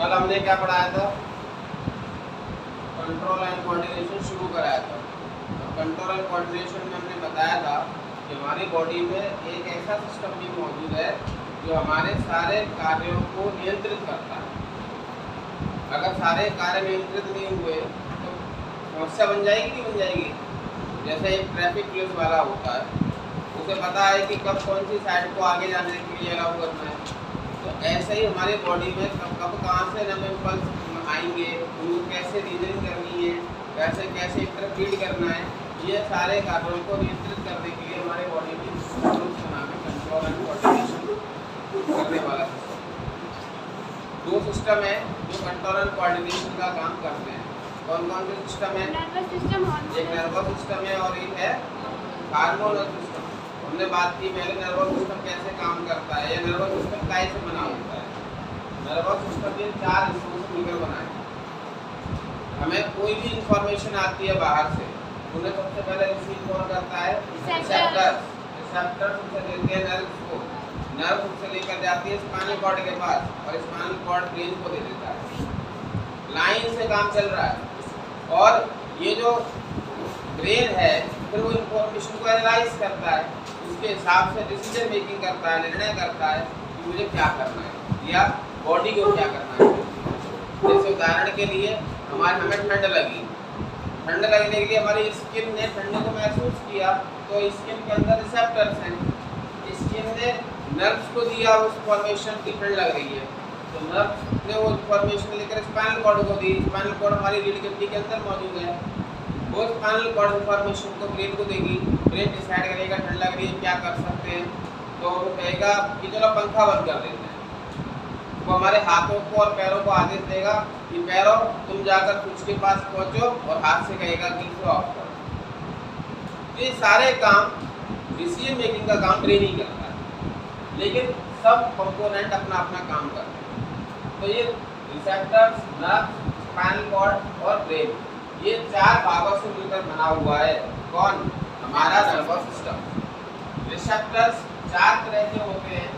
कल हमने क्या पढ़ाया था? कंट्रोल एंड कोऑर्डिनेशन शुरू कराया था। कंट्रोल एंड कोऑर्डिनेशन में हमने बताया था कि हमारी बॉडी में एक ऐसा सिस्टम भी मौजूद है जो हमारे सारे कार्यों को नियंत्रित करता है। अगर सारे कार्य नियंत्रित नहीं हुए तो समस्या बन जाएगी, नहीं बन जाएगी? जैसे एक ट्रैफिक पुलिस वाला होता है, उसे पता है कि कब कौन सी साइड को आगे जाने के लिए अलाउ करना है। तो ऐसे ही हमारी बॉडी में कब कहाँ से नम इम्पल्स आएंगे, उनको कैसे रीजनिंग करनी है, कैसे कैसे इंटरप्रीट करना है, ये सारे कार्यों को नियंत्रित करने के लिए हमारे बॉडी में कंट्रोल एंड कोऑर्डिनेशन करने वाला सिस्टम। दो सिस्टम है जो कंट्रोल एंड कोऑर्डिनेशन का काम करते हैं। कौन कौन से सिस्टम है? एक नर्वस सिस्टम है और एक है हार्मोनल सिस्टम। हमने बात की पहले नर्वस सिस्टम कैसे काम करता है, या नर्वस सिस्टम कैसे बना होता है। नर्वस सिस्टम ये 4 हिस्सों से मिलकर बना है। हमें कोई भी इंफॉर्मेशन आती है बाहर से, उन्हें सबसे पहले रिसीव कौन करता है? रिसेप्टर्स। रिसेप्टर्स उसे देते हैं नर्व्स को, नर्व उसे लेकर जाती है स्पाइनल कॉर्ड के पास और स्पाइनल कॉर्ड ब्रेन को दे देता है। लाइन से काम चल रहा है और ये जो ब्रेन है फिर वो इंफॉर्मेशन को एनालाइज करता है, उसके हिसाब से डिसीजन मेकिंग करता है, निर्णय करता है कि मुझे क्या करना है या बॉडी को क्या करना है। जैसे उदाहरण के लिए हमें ठंड लगी, ठंड लगने के लिए हमारी स्किन ने ठंड को महसूस किया, तो स्किन के अंदर रिसेप्टर्स हैं। स्किन ने नर्व्स को दिया उस इन्फॉर्मेशन की ठंड लग रही है, तो नर्व्स ने वो इन्फॉर्मेशन लेकर स्पाइनल कॉर्ड को दी। स्पाइनल कॉर्ड हमारी रीढ़ की हड्डी के अंदर मौजूद है, वो स्पाइनल कॉर्ड इन्फॉर्मेशन को ब्रेन को देगी। ब्रेन डिसाइड करेगा ठंड लग रही है क्या कर सकते हैं, तो वो कहेगा कि चलो पंखा बंद कर देते हैं। वो हमारे हाथों को और पैरों को आदेश देगा कि पैरों तुम जाकर स्विच के पास पहुंचो, और हाथ से कहेगा कि इसे ऑफ करो। ये सारे काम डिसीजन मेकिंग का काम ब्रेन ही करता है, लेकिन सब कंपोनेंट अपना अपना काम करते हैं। तो ये रिसेप्टर्स, नर्व, स्पाइनल कॉर्ड और ब्रेन, ये 4 भागों से मिलकर बना हुआ है। कौन? हमारा नर्वस सिस्टम। रिसेप्टर्स 4 तरह के होते हैं,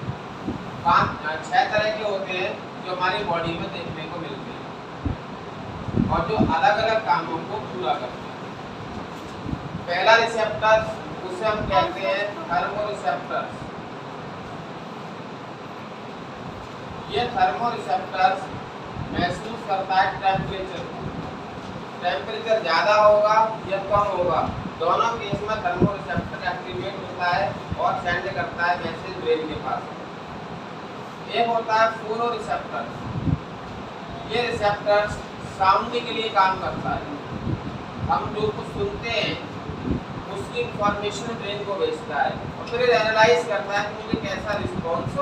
6 तरह के होते हैं जो हमारी बॉडी में देखने को मिलते हैं और जो अलग अलग कामों को पूरा करते हैं। पहला रिसेप्टर्स, उसे हम कहते हैं थर्मोरिसेप्टर्स। ये थर्मोरिसेप्टर्स महसूस करता है टेम्परेचर को। टेम्परेचर ज़्यादा होगा या कम होगा, दोनों केस में थर्मोरिसेप्टर एक्टिवेट होता है और सेंड करता है मैसेज ब्रेन के पास। एक होता है फोनोरिसेप्टर्स। ये रिसेप्टर्स साउंड के लिए काम करता है। हम जो कुछ सुनते हैं उसकी इंफॉर्मेशन ब्रेन को भेजता है और फिर एनालाइज करता है कि मुझे कैसा रिस्पॉन्स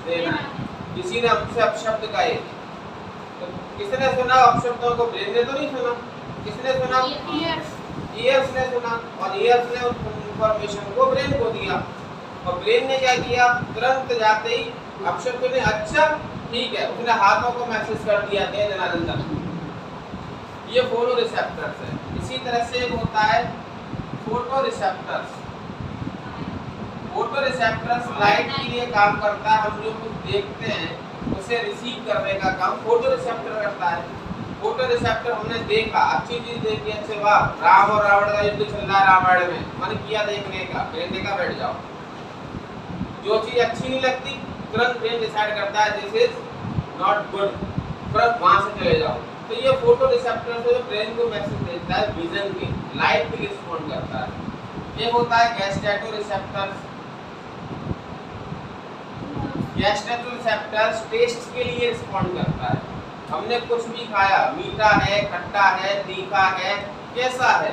देना है। किसी ने हमसे अपशब्द कहे तो किसने सुना अपशब्दों को? ब्रेन ने तो नहीं सुना। किसने सुना? ईयर्स ने सुना, और ईयर्स ने उस इंफॉर्मेशन को ब्रेन को दिया, और ब्रेन ने क्या किया? तुरंत जाते ही अपशब्द ने अच्छा ठीक है, उसने हाथों को मैसेज कर दिया दे देना जल्दी। ये फोनोरिसेप्टर्स है। इसी तरह से एक होता है फोटोरिसेप्टर्स। फोटोरिसेप्टर्स लाइट के लिए काम करता है। हम जो कुछ देखते हैं उसे रिसीव करने का काम फोटोरिसेप्टर करता है। फोटोरिसेप्टर हमने देखा, अच्छी चीज देखी, अच्छे वाह राम और रावण का युद्ध चल रहा है, रामायण में मन किया देखने का, ब्रेन देखा बैठ जाओ। जो चीज अच्छी नहीं लगती तुरंत ब्रेन डिसाइड करता है दिस इज नॉट गुड, तुरंत वहां से चले जाओ। तो ये फोटोरिसेप्टर से ब्रेन को मैसेज देता है विजन के, लाइट के रिस्पॉन्ड करता है। एक होता है गैस्ट्रेटोरिसेप्टर्स। गैस्ट्रेटोरिसेप्टर्स टेस्ट के लिए रिस्पॉन्ड करता है। हमने कुछ भी खाया, मीठा है, खट्टा है, तीखा है, कैसा है,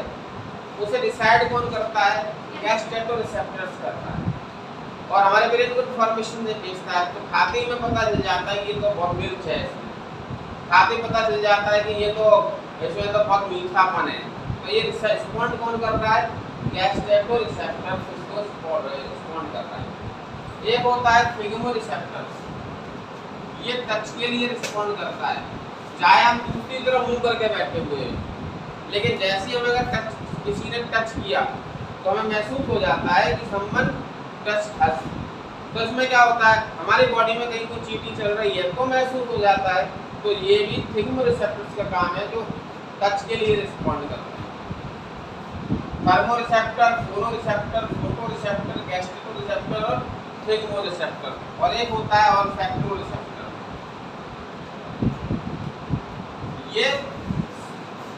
उसे डिसाइड कौन करता है? गैस्ट्रेटोरिसेप्टर्स करता है। और हमारे ब्रेन को इन्फॉर्मेशन भेजता है, तो खाते ही में पता चल जाता है कि ये तो बहुत मिर्च है, खाते ही पता चल जाता है कि ये तो इसमें तो बहुत मीठापन है। तो ये रिस्पॉन्ड कौन कर रहा है? गैस्ट्रेटोरिसेप्टर्स इसको रिस्पॉन्ड कर रहा है। एक होता है फिगमोरिसेप्टर्स। ये टच के लिए रिस्पॉन्ड करता है। चाहे हम दूसरी तरफ मुंह करके बैठे हुए हैं, लेकिन जैसे ही हमें अगर किसी ने टच किया तो हमें महसूस हो जाता है कि समवन टच हस। तो इसमें क्या होता है? हमारी बॉडी में कहीं कोई चीटी चल रही है तो महसूस हो जाता है तो ये भी थिग्मोरिसेप्टर्स का काम है जो टच के लिए रिस्पॉन्ड करता है। थर्मोरिसेप्टर, फोनोरिसेप्टर, फोटोरिसेप्टर, गैस्ट्रोरिसेप्टर और थिग्मोरिसेप्टर, और एक होता है ऑल्फैक्टोरिसेप्टर। ये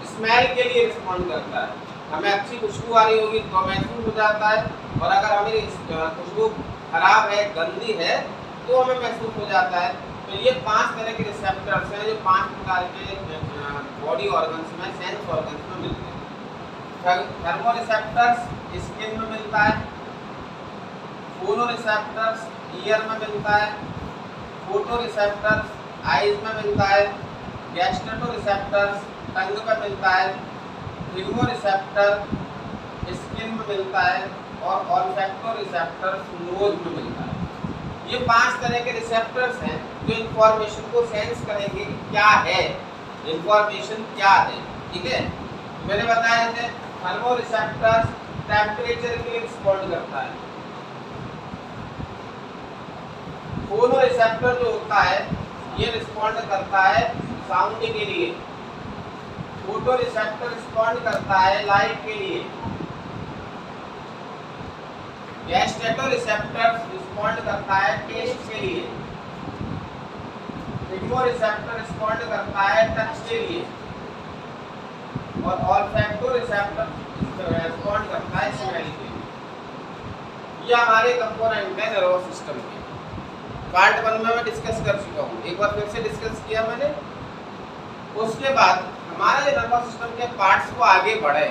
स्मेल के लिए रिस्पॉन्ड करता है। हमें अच्छी खुशबू आ रही होगी तो महसूस हो जाता है, और अगर हमें खुशबू खराब है, गंदी है, तो हमें महसूस हो जाता है। तो ये 5 तरह के रिसेप्टर्स हैं जो 5 प्रकार के बॉडी ऑर्गन्स में, सेंस ऑर्गन्स में मिलते हैं। थर्मोरिसेप्टर्स स्किन में मिलता है, फोनोरिसेप्टर्स ईयर में मिलता है, फोटोरिसेप्टर्स आईज में मिलता है, गैस्ट्रोरिसेप्टर्स टंग में मिलता है, थिग्मोरिसेप्टर स्किन में मिलता है, और ऑल्फैक्टोरिसेप्टर्स नोज में मिलता है। ये 5 तरह के रिसेप्टर्स हैं जो इंफॉर्मेशन को सेंस करेंगे कि क्या है, इंफॉर्मेशन क्या है। ठीक है, मैंने बताया जैसे थर्मोरिसेप्टर्स टेम्परेचर के लिए रिस्पॉन्ड करता है। फोनोरिसेप्टर जो होता है ये रिस्पॉन्ड करता है साउंड के लिए। फोटोरिसेप्टर रिस्पॉन्ड करता है लाइट के लिए। गैस्ट्रोरिसेप्टर रिस्पॉन्ड करता है टेस्ट के लिए। थिग्मोरिसेप्टर रिस्पॉन्ड करता है टच के लिए, और ऑल्फैक्टोरिसेप्टर रिस्पॉन्ड करता है स्मेल के लिए। ये हमारे कंपोनेंट है नर्वस सिस्टम के। पार्ट 1 में मैं डिस्कस कर चुका हूँ, एक बार फिर से डिस्कस किया मैंने। उसके बाद हमारे नर्वस सिस्टम के पार्ट्स को आगे बढ़े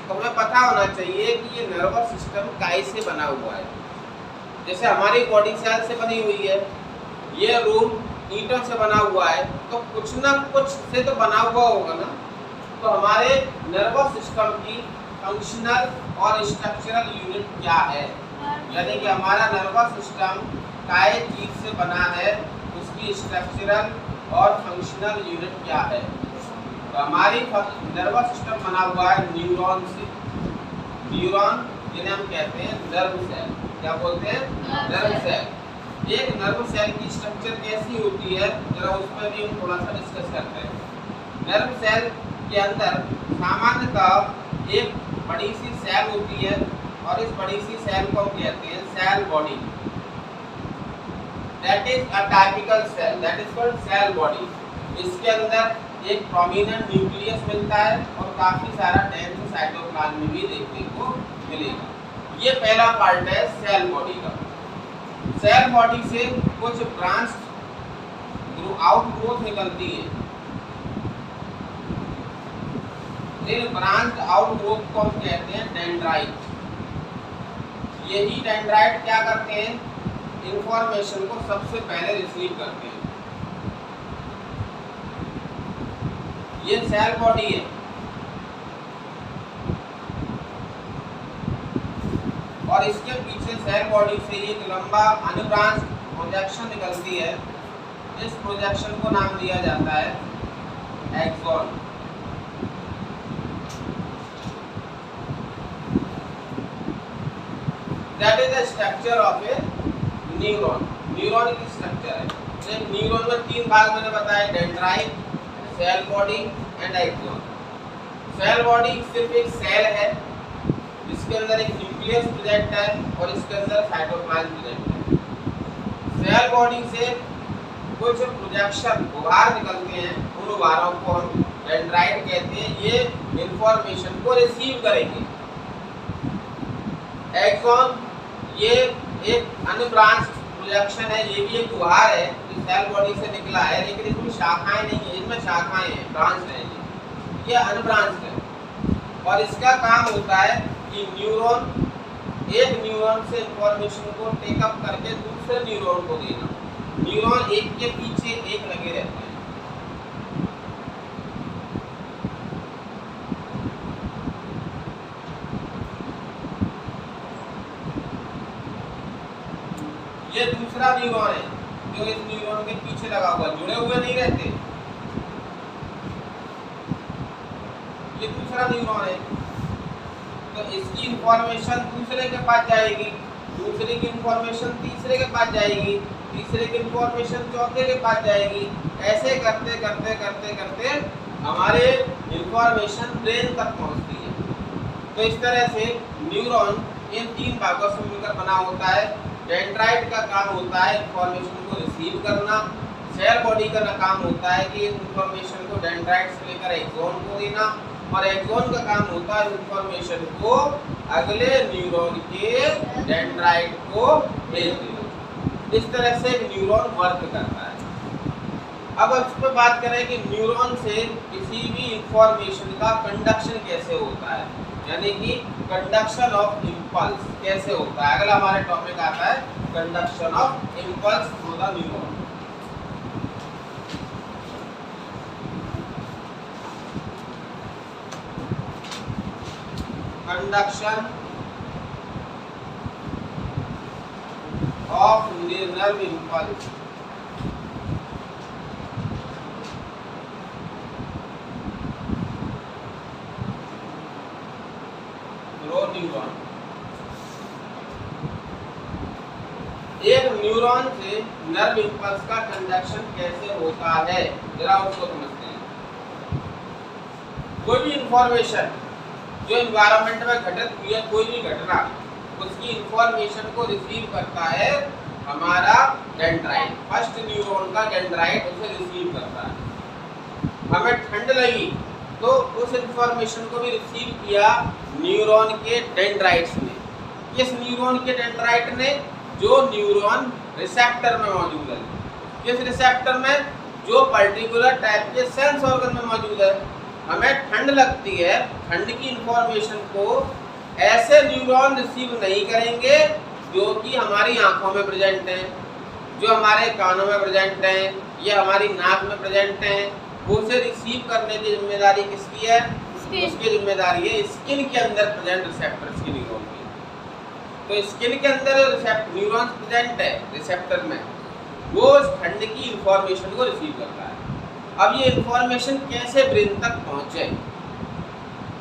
तो हमें पता होना चाहिए कि ये नर्वस सिस्टम कैसे बना हुआ है। जैसे हमारी बॉडी सेल से बनी हुई है, ये रूम ईंटों से बना हुआ है, तो कुछ ना कुछ से तो बना हुआ होगा ना। तो हमारे नर्वस सिस्टम की फंक्शनल और स्ट्रक्चरल यूनिट क्या है, यानी कि हमारा नर्वस सिस्टम काय चीज से बना है, उसकी स्ट्रक्चरल और फंक्शनल यूनिट क्या है। तो हमारी नर्वस सिस्टम बना हुआ है न्यूरॉन से। न्यूरॉन जिन्हें हम कहते हैं नर्व सेल, क्या बोलते हैं, नर्व सेल। एक नर्व सेल की स्ट्रक्चर कैसी होती है, जरा उस पर भी हम थोड़ा सा डिस्कस करते हैं। नर्व सेल के अंदर सामान्यतः एक बड़ी सी सेल होती है, और इस बड़ी सी सेल को हम कहते हैं cell body. That is a typical cell, that is called cell body. इसके अंदर एक प्रोमिनेंट न्यूक्लियस मिलता है और काफी सारा डेंस साइटोप्लाज्म भी देखने को मिलेगा। ये पहला पार्ट है सेल बॉडी का। सेल बॉडी से कुछ ब्रांच आउटग्रोथ निकलती है। इन ब्रांच आउटग्रोथ को हम कहते हैं डेंड्राइट। यही डेंड्राइट क्या करते हैं, इंफॉर्मेशन को सबसे पहले रिसीव करते हैं। ये सेल बॉडी है। और इसके पीछे सेल बॉडी से एक लंबा अनब्रांच प्रोजेक्शन निकलती है। इस प्रोजेक्शन को नाम दिया जाता है axon. That is the structure of a neuron. Neuron की स्ट्रक्चर है। एक न्यूरॉन में 3 भाग मैंने बताया, dendrite, cell body and axon. Cell body सिर्फ एक सेल है, इसके अंदर एक न्यूक्लियस प्रेजेंट है और इसके अंदर साइटोप्लाज्म प्रेजेंट है। सेल बॉडी से कुछ प्रोजेक्शन उभार निकलते हैं, उन उभारों को हम डेंड्राइट कहते हैं। ये इंफॉर्मेशन को रिसीव करेंगे। एक्सॉन ये एक अनब्रांच प्रोजेक्शन है, ये भी एक उभार है जो सेल बॉडी से निकला है, लेकिन इसमें शाखाएं नहीं है, इनमें शाखाएं हैं, ब्रांच है। ये अनब्रांच है और इसका काम होता है कि एक न्यूरॉन से इंफॉर्मेशन को टेकअप करके दूसरे न्यूरॉन को देना। न्यूरॉन एक के पीछे एक लगे रहते हैं। ये दूसरा न्यूरॉन है जो इस न्यूरॉन के पीछे लगा हुआ, जुड़े हुए नहीं रहते। ये दूसरा न्यूरॉन है, तो इसकी इंफॉर्मेशन दूसरे के पास जाएगी, दूसरे की इंफॉर्मेशन तीसरे के पास जाएगी, तीसरे की इंफॉर्मेशन चौथे के पास जाएगी। ऐसे करते करते करते करते हमारे इंफॉर्मेशन ब्रेन तक पहुंचती है। तो इस तरह से न्यूरॉन इन तीन भागों से मिलकर बना होता है। डेंड्राइट का काम होता है इंफॉर्मेशन को रिसीव करना, सेल बॉडी का काम होता है कि इंफॉर्मेशन को डेंड्राइट से लेकर एक्सॉन को देना, और एक्सॉन का काम होता है इंफॉर्मेशन को अगले न्यूरॉन के डेंड्राइट को भेज देना। इस तरह से न्यूरॉन वर्क करता है। अब इस पर बात करें कि न्यूरॉन से किसी भी इंफॉर्मेशन का कंडक्शन कैसे होता है, यानी कि कंडक्शन ऑफ इम्पल्स कैसे होता है। अगला हमारे टॉपिक आता है conduction of impulse through the neuron. Conduction of nerve impulse through neuron. एक न्यूरॉन से नर्व इम्पल्स का कंडक्शन कैसे होता है, जरा उसको समझते हैं। कोई भी इंफॉर्मेशन जो एनवायरनमेंट में घटित हुई है, कोई भी घटना, उसकी इंफॉर्मेशन को रिसीव करता है हमारा डेंड्राइट। फर्स्ट न्यूरॉन का डेंड्राइट उसे रिसीव करता है। हमें ठंड लगी तो उस इंफॉर्मेशन को भी रिसीव किया न्यूरॉन के डेंड्राइट्स ने। किस न्यूरॉन के डेंड्राइट ने? जो न्यूरॉन रिसेप्टर में मौजूद है। किस रिसेप्टर में? जो पर्टिकुलर टाइप के सेंस ऑर्गन में मौजूद है। हमें ठंड लगती है, ठंड की इंफॉर्मेशन को ऐसे न्यूरॉन रिसीव नहीं करेंगे जो कि हमारी आंखों में प्रेजेंट हैं, जो हमारे कानों में प्रेजेंट हैं, या हमारी नाक में प्रेजेंट हैं। उसे रिसीव करने की जिम्मेदारी किसकी है? उसकी जिम्मेदारी है स्किन के अंदर प्रेजेंट रिसेप्टर्स की, न्यूरॉन की। तो स्किन के अंदर न्यूरॉन्स प्रेजेंट है रिसेप्टर में, वो ठंड की इंफॉर्मेशन को रिसीव करता है। अब ये इंफॉर्मेशन कैसे ब्रेन तक पहुंचे?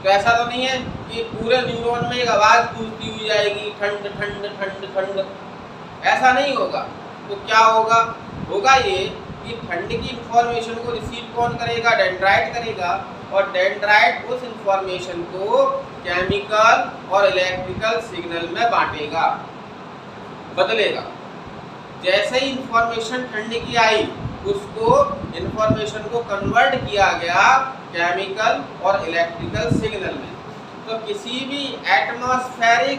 तो ऐसा तो नहीं है कि पूरे न्यूरॉन में एक आवाज़ गूंजती हुई जाएगी ठंड ठंड ठंड ठंड, ऐसा नहीं होगा। तो क्या होगा? होगा ये कि ठंड की इंफॉर्मेशन को रिसीव कौन करेगा? डेंड्राइट करेगा, और डेंड्राइट उस इंफॉर्मेशन को केमिकल और इलेक्ट्रिकल सिग्नल में बांटेगा, बदलेगा। जैसे ही इंफॉर्मेशन ठंड की आई, उसको इंफॉर्मेशन को कन्वर्ट किया गया केमिकल और इलेक्ट्रिकल सिग्नल में। तो किसी भी एटमॉस्फेरिक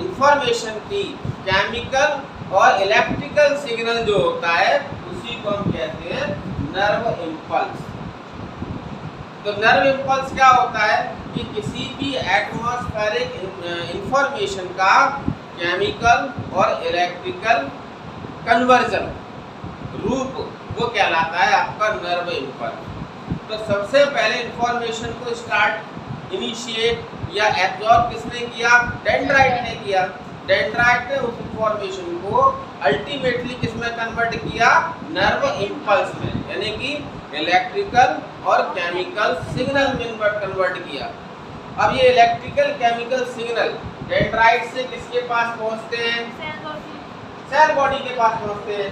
इंफॉर्मेशन की केमिकल और इलेक्ट्रिकल सिग्नल जो होता है, उसी को हम कहते हैं नर्व इम्पल्स। तो नर्व इम्पल्स क्या होता है कि किसी भी एटमॉस्फेरिक इंफॉर्मेशन का केमिकल और इलेक्ट्रिकल कन्वर्जन रूप, वो कहलाता है आपका नर्व इम्पल्स। तो सबसे पहले इंफॉर्मेशन को स्टार्ट, इनिशिएट या एब्जॉर्ब किसने किया? डेंड्राइट ने किया। डेंड्राइट ने उस इंफॉर्मेशन को अल्टीमेटली किसमें कन्वर्ट किया? नर्व इम्पल्स में, यानी कि इलेक्ट्रिकल और केमिकल सिग्नल में कन्वर्ट किया। अब ये इलेक्ट्रिकल केमिकल सिग्नल डेंड्राइट से किसके पास पहुंचते हैं? सेल बॉडी के पास पहुंचते हैं।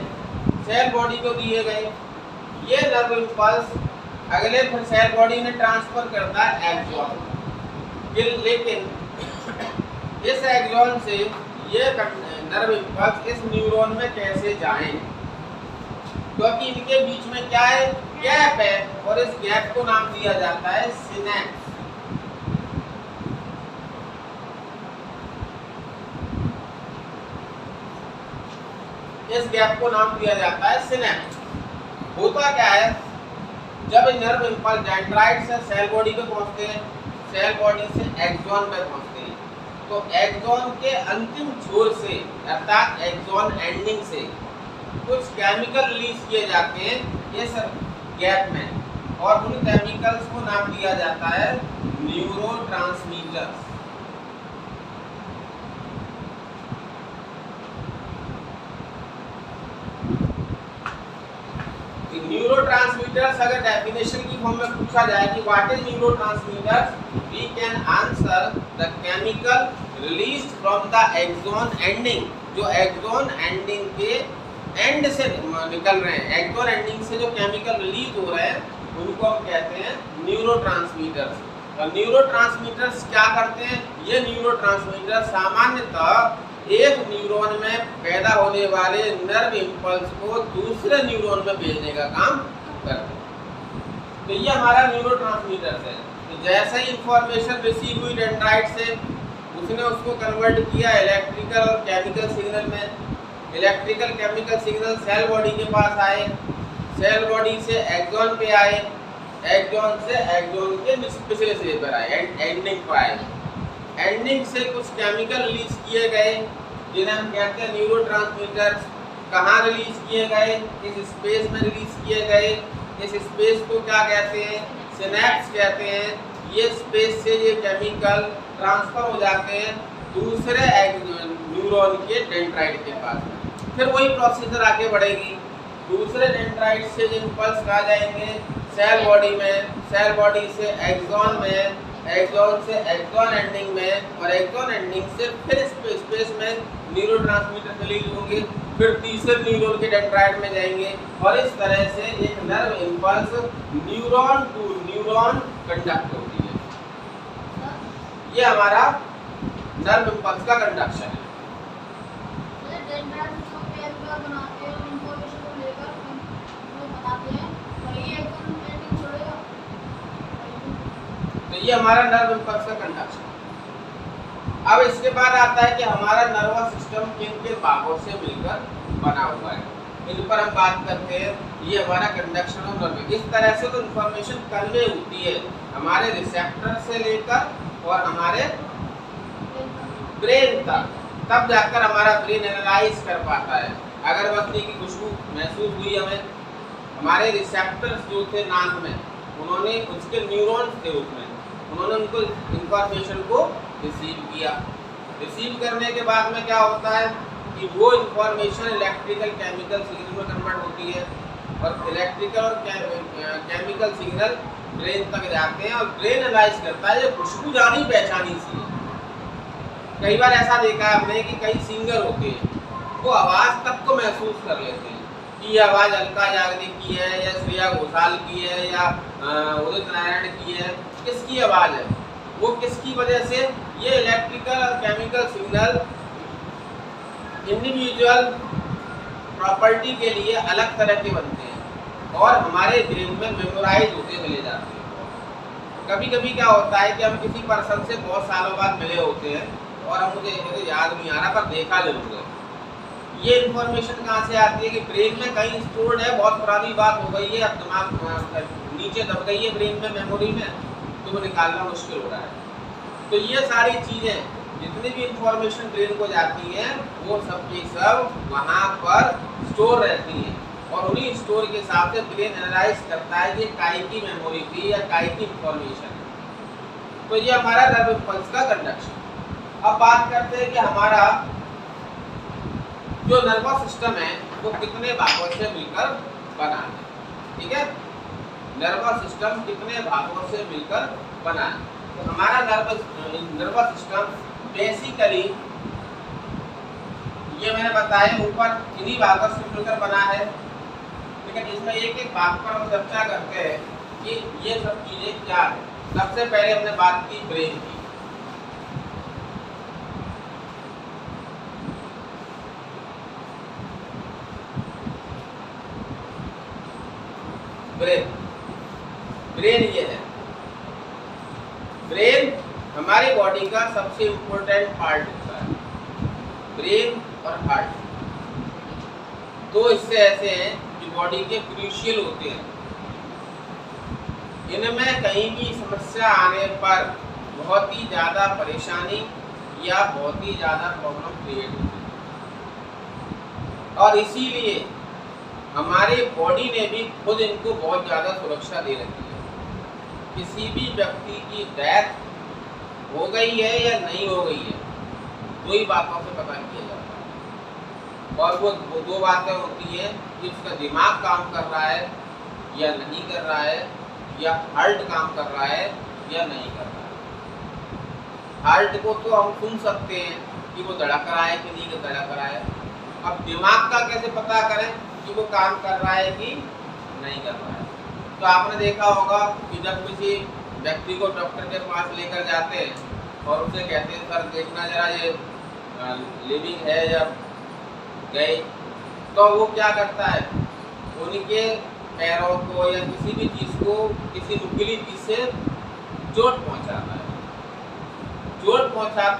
सेल बॉडी को दिए गए ये नर्व इम्पल्स अगले फिर सेल बॉडी में ट्रांसफर करता है एक्सॉन। लेकिन इस एक्सॉन से ये नर्व इम्पल्स इस न्यूरॉन में कैसे जाएं? क्योंकि इनके बीच में क्या है? गैप है, और इस गैप को नाम दिया जाता है सिनेप्स। इस गैप को नाम दिया जाता है सिनेप्स। होता क्या है, जब नर्व इम्पल्स डेंड्राइट से सेल बॉडी पे पहुंचते हैं, सेल बॉडी से एक्सॉन पे पहुंचते हैं, तो एक्सॉन के अंतिम छोर से अर्थात एक्सॉन एंडिंग से कुछ केमिकल रिलीज किए जाते हैं इस गैप में, और उन केमिकल्स को नाम दिया जाता है न्यूरोट्रांसमीटर्स। न्यूरोट्रांसमीटर्स अगर डेफिनेशन की फॉर्म में पूछा जाए कि what is neurotransmitters, we can answer the chemical released from the axon ending जो एक्सॉन एंडिंग के एंड से निकल रहे हैं, एक्सॉन एंडिंग से जो केमिकल रिलीज हो रहे हैं उनको हम कहते हैं न्यूरोट्रांसमीटर्स। और न्यूरोट्रांसमीटर्स क्या करते हैं? ये न्यूरोट्रांसमीटर सामान्यतः एक न्यूरॉन में पैदा होने वाले नर्व इम्पल्स को दूसरे न्यूरॉन में भेजने का काम करते हैं। तो ये हमारा न्यूरोट्रांसमीटर है। तो जैसे ही इंफॉर्मेशन रिसीव हुई डेंड्राइट से, उसने उसको कन्वर्ट किया इलेक्ट्रिकल और केमिकल सिग्नल में। Electrical chemical signal cell body के पास आए, सेल बॉडी से एक्सॉन पे आए, एक्सॉन से एक्सॉन के पिछले सिरे पर आए, एंडिंग पर आए। एंडिंग से कुछ केमिकल रिलीज किए गए जिन्हें हम कहते हैं न्यूरोट्रांसमीटर्स। कहाँ रिलीज किए गए? इस स्पेस में रिलीज किए गए। इस स्पेस को क्या कहते हैं? सिनेप्स कहते हैं। ये स्पेस से ये केमिकल ट्रांसफर हो जाते हैं दूसरे न्यूरॉन के डेंड्राइट के पास में। फिर वही प्रोसीजर आगे बढ़ेगी, दूसरे डेंड्राइट से इम्पल्स आ जाएंगे सेल बॉडी में, सेल बॉडी से एक्सॉन में, एक्सॉन से एक्सॉन एंडिंग में, और एक्सॉन एंडिंग से फिर स्पेस में न्यूरोट्रांसमीटर रिलीज होंगे, फिर तीसरे न्यूरॉन के डेंड्राइट में जाएंगे, और इस तरह से एक nerve impulse neuron to neuron conduct होती है। ये हमारा नर्व इम्पल्स का कंडक्शन है। तो ये हमारा नर्व इम्पल्स का कंडक्शन। अब इसके बाद आता है कि हमारा नर्वस सिस्टम किन किन भागों से मिलकर बना हुआ है, इन पर हम बात करते हैं। ये हमारा कंडक्शन और नर्व, इस तरह से तो इंफॉर्मेशन कन्वे होती है हमारे रिसेप्टर से लेकर और हमारे ब्रेन तक, तब जाकर हमारा ब्रेन एनालाइज कर पाता है। अगरबत्ती की खुशबू महसूस हुई हमें, हमारे रिसेप्टर्स जो थे नाक में, उन्होंने उसके न्यूरॉन्स थे उसमें, उन्होंने उनको इंफॉर्मेशन को रिसीव किया। रिसीव करने के बाद में क्या होता है कि वो इंफॉर्मेशन इलेक्ट्रिकल केमिकल सिग्नल में कन्वर्ट होती है, और इलेक्ट्रिकल और केमिकल सिग्नल ब्रेन तक जाते हैं, और ब्रेन एनालाइज करता है ये खुशबू जानी पहचानी सी है। कई बार ऐसा देखा है हमने कि कई सिंगर होते हैं वो आवाज़ तक को महसूस कर लेते हैं कि ये आवाज़ अलका याग्निक की है या श्रेया घोषाल की है या उदित नारायण की है, किसकी आवाज़ है, वो किसकी वजह से? ये इलेक्ट्रिकल और केमिकल सिग्नल इंडिविजुअल प्रॉपर्टी के लिए अलग तरह के बनते हैं और हमारे ब्रेन में मेमोराइज होते चले जाते हैं। कभी कभी क्या होता है कि हम किसी पर्सन से बहुत सालों बाद मिले होते हैं और हम मुझे याद नहीं आ रहा पर देखा जरूर है। ये इन्फॉर्मेशन कहाँ से आती है कि ब्रेन में कहीं स्टोर्ड है, बहुत पुरानी बात हो गई है, अब दिमाग नीचे दब गई है ब्रेन में, मेमोरी में, तो वो निकालना मुश्किल हो रहा है। तो ये सारी चीज़ें जितनी भी इंफॉर्मेशन ब्रेन को जाती हैं वो सब की सब वहाँ पर स्टोर रहती हैं, और उन्हीं स्टोर के हिसाब से ब्रेन एनालाइज करता है कि काई की मेमोरी थी या काई की इंफॉर्मेशन है। तो ये हमारा नर्व इम्पल्स का कंडक्शन। अब बात करते हैं कि हमारा जो नर्वस सिस्टम है वो कितने भागों से मिलकर बना है। ठीक है, नर्वस सिस्टम कितने भागों से मिलकर बना है। तो हमारा नर्वस सिस्टम बेसिकली ये मैंने बताया ऊपर इन्हीं भागों से मिलकर बना है, लेकिन इसमें एक एक भाग पर हम चर्चा करते हैं कि ये सब चीज़ें क्या है। सबसे पहले हमने बात की ब्रेन की। ब्रेन ये है, ब्रेन हमारी बॉडी का सबसे इम्पोर्टेंट पार्ट होता है। ब्रेन और हार्ट दो हिस्से ऐसे हैं जो बॉडी के क्रूशियल होते हैं। इनमें कहीं भी समस्या आने पर बहुत ही ज़्यादा परेशानी या बहुत ही ज़्यादा प्रॉब्लम क्रिएट होती है, और इसीलिए हमारे बॉडी ने भी खुद इनको बहुत ज़्यादा सुरक्षा दे रखी है। किसी भी व्यक्ति की डेथ हो गई है या नहीं हो गई है, दो ही बातों से पता किया जाता है, और वो दो बातें होती हैं कि उसका दिमाग काम कर रहा है या नहीं कर रहा है, या हार्ट काम कर रहा है या नहीं कर रहा है। हार्ट को तो हम सुन सकते हैं कि वो धड़क रहा है कि नहीं धड़क रहा है। अब दिमाग का कैसे पता करें कि वो काम कर रहा है कि नहीं कर रहा है? तो आपने देखा होगा कि जब किसी व्यक्ति को डॉक्टर के पास लेकर जाते हैं और उसे कहते हैं सर देखना जरा ये लिविंग है या गए, तो वो क्या करता है, उनके पैरों को या किसी भी चीज़ को किसी नुकीली चीज़ से चोट पहुंचाता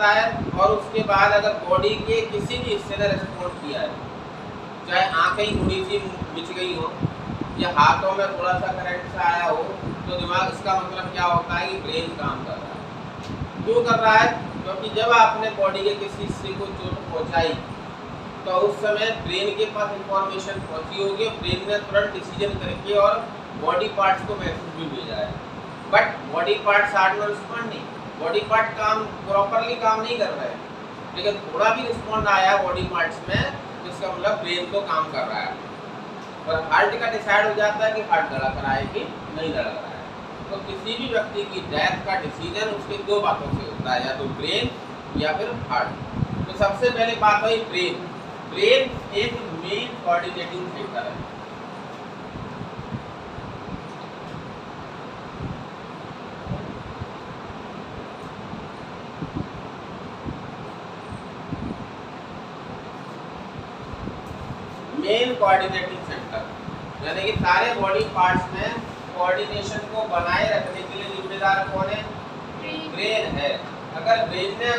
है और उसके बाद अगर बॉडी के किसी भी हिस्से ने रिस्पॉन्ड किया है, चाहे आंखें थोड़ी सी मिच गई हो या हाथों में थोड़ा सा करंट सा आया हो, तो दिमाग, इसका मतलब क्या होता है कि ब्रेन काम कर रहा है। क्यों कर रहा है? क्योंकि जब आपने बॉडी के किसी हिस्से को चोट पहुंचाई तो उस समय ब्रेन के पास इंफॉर्मेशन पहुंची होगी, ब्रेन ने तुरंत डिसीजन करके और बॉडी पार्ट्स को मैसेज भी भेजा है। But body parts are not responding, body part काम प्रॉपरली काम नहीं कर रहे हैं, लेकिन थोड़ा भी रिस्पॉन्ड आया बॉडी पार्ट्स में, इसका मतलब ब्रेन तो काम कर रहा है। और हार्ट का डिसाइड हो जाता है कि हार्ट धड़क रहा है कि नहीं धड़क रहा है। तो किसी भी व्यक्ति की डेथ का डिसीजन उसके दो बातों से होता है, या तो ब्रेन या फिर हार्ट। तो सबसे पहले बात हुई ब्रेन। ब्रेन एक मेन कोऑर्डिनेटिंग सेंटर है। मेन कोऑर्डिनेटिंग सेंटर यानी कि सारे बॉडी पार्ट्स में कोऑर्डिनेशन को बनाए रखने के लिए जिम्मेदार कौन है? ब्रेन है। अगर ब्रेन ने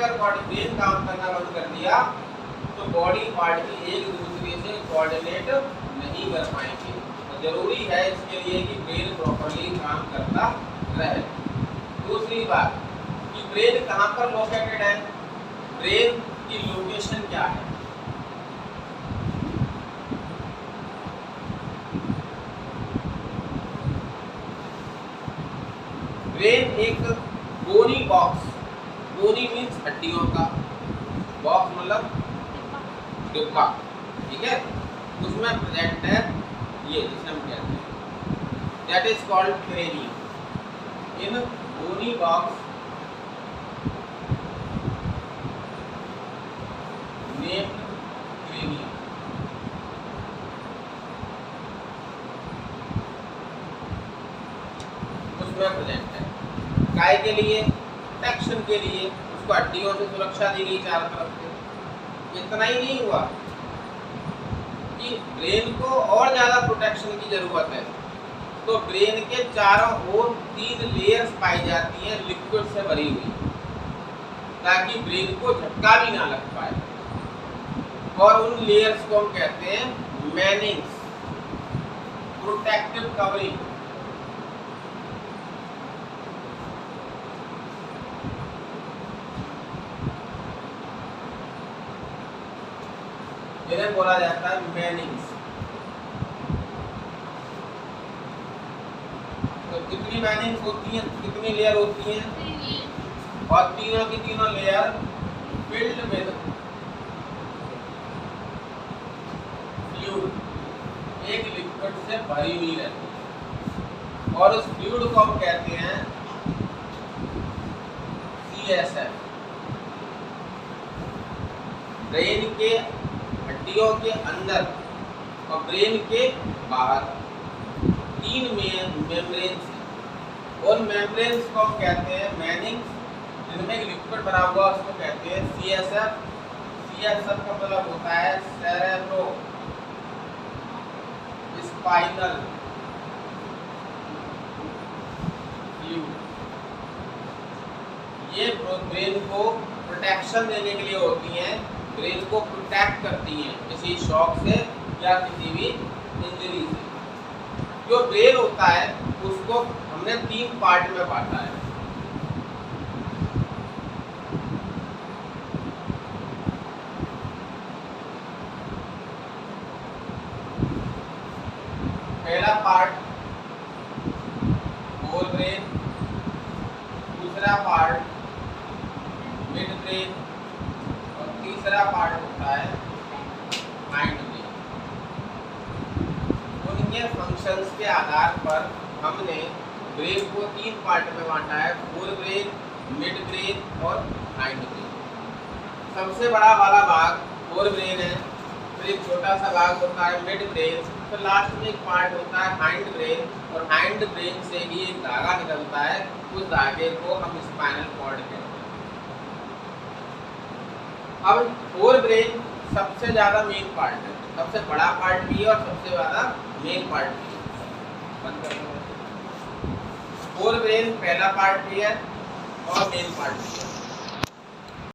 ब्रेन काम करना बंद कर दिया तो बॉडी पार्ट भी एक दूसरे से कोऑर्डिनेट नहीं कर पाएंगे। तो जरूरी है इसके लिए कि ब्रेन प्रॉपर्ली काम करता रहे। दूसरी बात कि ब्रेन कहाँ पर लोकेटेड है? ब्रेन की लोकेशन क्या है? ब्रेन एक बोनी बॉक्स, बोनी मीन्स हड्डियों का, बॉक्स मतलब डिब्बा, ठीक है, उसमें प्रेजेंट है ये जिसे हम कहते हैं, that is called cranium. In bony box named cranium. उसमें प्रेजेंट है काय के लिए? प्रोटेक्शन के लिए। उसको हड्डियों से सुरक्षा दी गई चारों तरफ से। इतना ही नहीं हुआ कि ब्रेन को और ज्यादा प्रोटेक्शन की जरूरत है, तो ब्रेन के चारों ओर 3 लेयर्स पाई जाती हैं लिक्विड से भरी हुई, ताकि ब्रेन को झटका भी ना लग पाए। और उन लेयर्स को हम कहते हैं मैनिंग्स, प्रोटेक्टिव कवरिंग। इन्हें बोला जाता है मैनिंग्स। तो कितनी मैनिंग्स होती हैं, कितनी लेयर होती हैं? और तीनों की तीनों लेयर फिल्ड विद फ्लूइड, एक लिक्विड से भरी हुई रहती है। और उस फ्लूइड को हम कहते हैं CSF। ब्रेन के हड्डियों के अंदर और ब्रेन के बाहर 3 मेम्ब्रेन्स हैं। उन मेम्ब्रेन्स को हम कहते हैं मैनिंग्स, जिनमें एक लिक्विड बना हुआ उसको कहते हैं CSF। CSF का मतलब होता है सेरेब्रो स्पाइनल फ्लूइड। ये ब्रेन को प्रोटेक्शन देने के लिए होती हैं, ब्रेन को प्रोटेक्ट करती हैं किसी शॉक से या किसी भी इंजरी से। जो ब्रेन होता है उसको हमने 3 पार्ट में बांटा है। पहला पार्ट होल ब्रेन, दूसरा पार्ट मिड ब्रेन और तीसरा पार्ट होता है हाइंड ब्रेन। उनके फंक्शंस के आधार पर हमने ब्रेन को 3 पार्ट में बांटा है, फोर ब्रेन, मिड ब्रेन और हाइंड ब्रेन। सबसे बड़ा वाला भाग फोर ब्रेन है, फिर एक छोटा सा भाग होता है मिड ब्रेन, फिर लास्ट में एक पार्ट होता है हाइंड ब्रेन, और हाइंड ब्रेन से ही एक धागा निकलता है, उस धागे को हम स्पाइनल कॉर्ड कहते हैं। अब फोर ब्रेन सबसे ज्यादा मेन पार्ट है, सबसे बड़ा पार्ट भी है और सबसे ज्यादा मेन पार्ट भी है। फोर ब्रेन पहला पार्ट भी है और मेन पार्ट भी है।